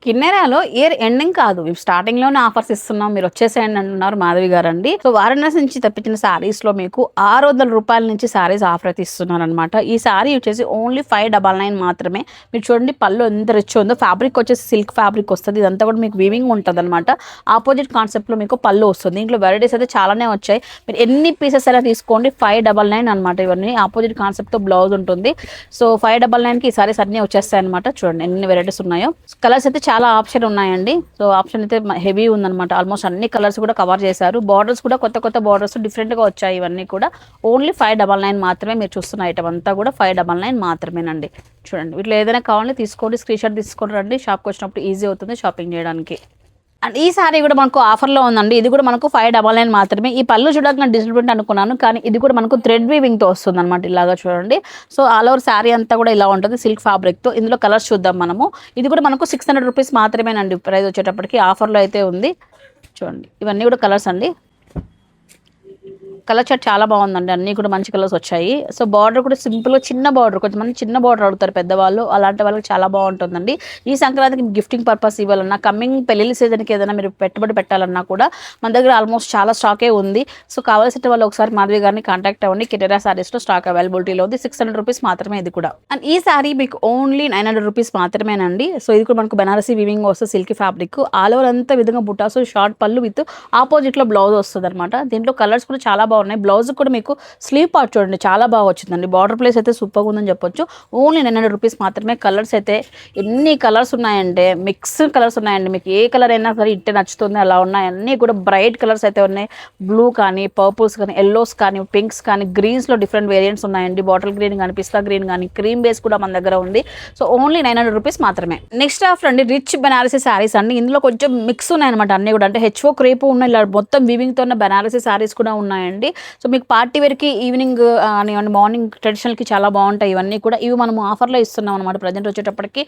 కిన్నెరాలో year ending కాదు, starting లోనే offers ఇస్తున్నాం, మీరు వచ్చేసేయండి అంటున్నారు మాధవి గారు అండి. సో వారణాసి నుంచి తెప్పించిన సారీస్ లో మీకు 600 రూపాయల నుంచి సారీస్ ఆఫర్ అయితే ఇస్తున్నారు అనమాట. ఈ సారీ వచ్చేసి ఓన్లీ 599 మాత్రమే. మీరు చూడండి పళ్ళు ఎంత రిచ్ ఉందో. ఫ్యాబ్రిక్ వచ్చేసి సిల్క్ ఫ్యాబ్రిక్ వస్తుంది. ఇదంతా కూడా మీకు వీవింగ్ ఉంటుంది అనమాట. ఆపోజిట్ కాన్సెప్ట్ లో మీకు పళ్ళు వస్తుంది. దీంట్లో వెరైటీస్ అయితే చాలానే వచ్చాయి. మీరు ఎన్ని పీసెస్ అయినా తీసుకోండి. 599 అనమాట. ఇవన్నీ ఆపోజిట్ కాన్సెప్ట్ తో బ్లౌజ్ ఉంటుంది. సో 599 కి ఈ సారీస్ అన్ని వచ్చేస్తాయి అనమాట. చూడండి ఎన్ని వెరైటీస్ ఉన్నాయో. కలర్స్ అయితే చాలా ఆప్షన్ ఉన్నాయండి. సో ఆప్షన్ అయితే హెవీ ఉందన్నమాట. ఆల్మోస్ట్ అన్ని కలర్స్ కూడా కవర్ చేశారు. బార్డర్స్ కూడా కొత్త కొత్త బార్డర్స్ డిఫరెంట్ గా వచ్చాయి. ఇవన్నీ కూడా ఓన్లీ 599 మాత్రమే. మీరు చూస్తున్న ఐటమ్ అంతా కూడా 599 మాత్రమేనండి. చూడండి వీటిలో ఏదైనా కావాలంటే తీసుకోండి, స్క్రీన్ షాట్ తీసుకొని రండి. షాప్కి వచ్చినప్పుడు ఈజీ అవుతుంది షాపింగ్ చేయడానికి. అండ్ ఈ సారీ కూడా మనకు ఆఫర్లో ఉందండి. ఇది కూడా మనకు 599 మాత్రమే. ఈ పళ్ళు చూడడానికి డిజిటల్ అనుకున్నాను, కానీ ఇది కూడా మనకు థ్రెడ్ వీవింగ్తో వస్తుంది అనమాట. ఇలాగా చూడండి. సో ఆల్ ఓవర్ సారీ అంతా కూడా ఇలా ఉంటుంది సిల్క్ ఫ్యాబ్రిక్తో. ఇందులో కలర్స్ చూద్దాం మనము. ఇది కూడా మనకు 600 రూపీస్ మాత్రమేనండి ప్రైస్ వచ్చేటప్పటికి. ఆఫర్లో అయితే ఉంది. చూడండి ఇవన్నీ కూడా కలర్స్ అండి. కలర్ చార్ట్ చాలా బాగుందండి. అన్నీ కూడా మంచి కలర్స్ వచ్చాయి. సో బార్డర్ కూడా సింపుల్గా చిన్న బార్డర్, కొంతమంది చిన్న బార్డర్ అడుగుతారు పెద్దవాళ్ళు, అలాంటి వాళ్ళకి చాలా బాగుంటుందండి. ఈ సంక్రాంతికి గిఫ్టింగ్ పర్పస్ ఇవ్వాలన్నా, కమింగ్ పెళ్లి సీజన్కి ఏదైనా మీరు పెట్టుబడి పెట్టాలన్నా కూడా మన దగ్గర ఆల్మోస్ట్ చాలా స్టాకే ఉంది. సో కావాల్సిన వాళ్ళు ఒకసారి మాధవి గారిని కాంటాక్ట్ అవ్వండి. కిటెరా సారీస్లో స్టాక్ అవైలబిలిటీలో ఉంది. 600 రూపీస్ మాత్రమే ఇది కూడా. అండ్ ఈ సారీ మీకు ఓన్లీ 900 రూపీస్ మాత్రమేనండి. సో ఇది కూడా మనకు బనారసి వీవింగ్ వస్తుంది, సిల్క్ ఫ్యాబ్రిక్. ఆల్ ఓవర్ అంతా విధంగా బుటాసు, షార్ట్ పళ్ళు విత్ ఆపోజిట్లో బ్లౌజ్ వస్తుంది అనమాట. దీంట్లో కలర్స్ కూడా చాలా బాగున్నాయి. బ్లౌజ్ కూడా మీకు స్లీవ్ పార్ట్ చూడండి చాలా బాగా వచ్చిందండి. బార్డర్ ప్లేస్ అయితే సూపర్గా ఉందని చెప్పొచ్చు. ఓన్లీ 900 రూపీస్ మాత్రమే. కలర్స్ అయితే ఎన్ని కలర్స్ ఉన్నాయంటే మిక్స్డ్ కలర్స్ ఉన్నాయండి. మీకు ఏ కలర్ అయినా సరే ఇట్టే నచ్చుతుంది అలా ఉన్నాయి. అన్నీ కూడా బ్రైట్ కలర్స్ అయితే ఉన్నాయి. బ్లూ కానీ, పర్పుల్స్ కానీ, ఎల్లోస్ కానీ, పింక్స్ కానీ, గ్రీన్స్లో డిఫరెంట్ వేరియంట్స్ ఉన్నాయండి. బాటిల్ గ్రీన్ కానీ, పిస్తా గ్రీన్ కానీ, క్రీమ్ బేస్ కూడా మన దగ్గర ఉంది. సో ఓన్లీ 900 రూపీస్ మాత్రమే. నెక్స్ట్ ఆఫర్ అండి రిచ్ బెనారసీ శారీస్ అండి. ఇందులో కొంచెం మిక్స్ ఉన్నాయన్నమాట. అన్నీ కూడా అంటే హెచ్ఓ క్రేపు ఉన్నాయి, ఇలా మొత్తం వీవింగ్తో ఉన్న బెనారసీ శారీస్ కూడా ఉన్నాయండి. సో మీకు పార్టీ వేర్కి, ఈవినింగ్ అని మార్నింగ్ ట్రెడిషనల్కి చాలా బాగుంటాయి ఇవన్నీ కూడా. ఇవి మనం ఆఫర్లో ఇస్తున్నాం అనమాట. ప్రజెంట్ వచ్చేటప్పటికి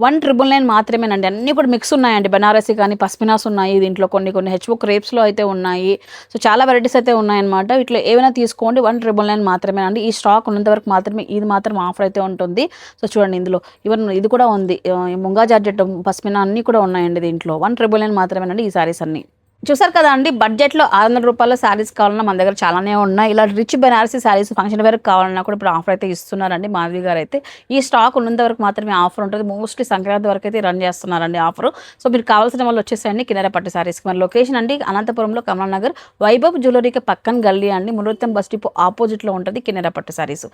199 మాత్రమేనండి. అన్నీ కూడా మిక్స్ ఉన్నాయండి. బెనారసీ కానీ, పస్మినాస్ ఉన్నాయి. దీంట్లో కొన్ని కొన్ని హెచ్ఓ క్రేప్స్లో అయితే ఉన్నాయి. సో చాలా వెరైటీస్ అయితే ఉన్నాయన్నమాట. వీటిలో ఏమైనా తీసుకోండి. 199 మాత్రమేనండి. ఈ స్టాక్ ఉన్నంత వరకు మాత్రమే ఇది మాత్రం ఆఫర్ అయితే ఉంటుంది. సో చూడండి ఇందులో ఈవెన్ ఇది కూడా ఉంది, ముంగా జార్జెట్, పస్మినా అన్నీ కూడా ఉన్నాయండి. దీంట్లో 199 మాత్రమేనండి ఈ సారీస్ అన్నీ. చూసారు కదా అండి, బడ్జెట్లో 600 రూపాయల శారీస్ కావాలన్నా మన దగ్గర చాలానే ఉన్నాయి. ఇలా rich Banarasi saris function wear కావాలన్నా కూడా ఇప్పుడు ఆఫర్ అయితే ఇస్తున్నారండి మాధవి గారు అయితే. ఈ స్టాక్ ఉన్నంత వరకు మాత్రమే ఆఫర్ ఉంటుంది. మోస్ట్లీ సంక్రాంతి వరకు అయితే రన్ చేస్తున్నారండి ఆఫర్. సో మీరు కావాల్సిన వాళ్ళు వచ్చేసేయండి కిన్నెర పట్టు శారీస్కి. మన లొకేషన్ అండి అనంతపురంలో కమలా నగర్ వైభవ్ జ్యువెలరీకి పక్కన గల్లీ అండి. మునూర్తం బస్ డిపో ఆపోజిట్లో ఉంటుంది కిన్నెర పట్టు శారీస్.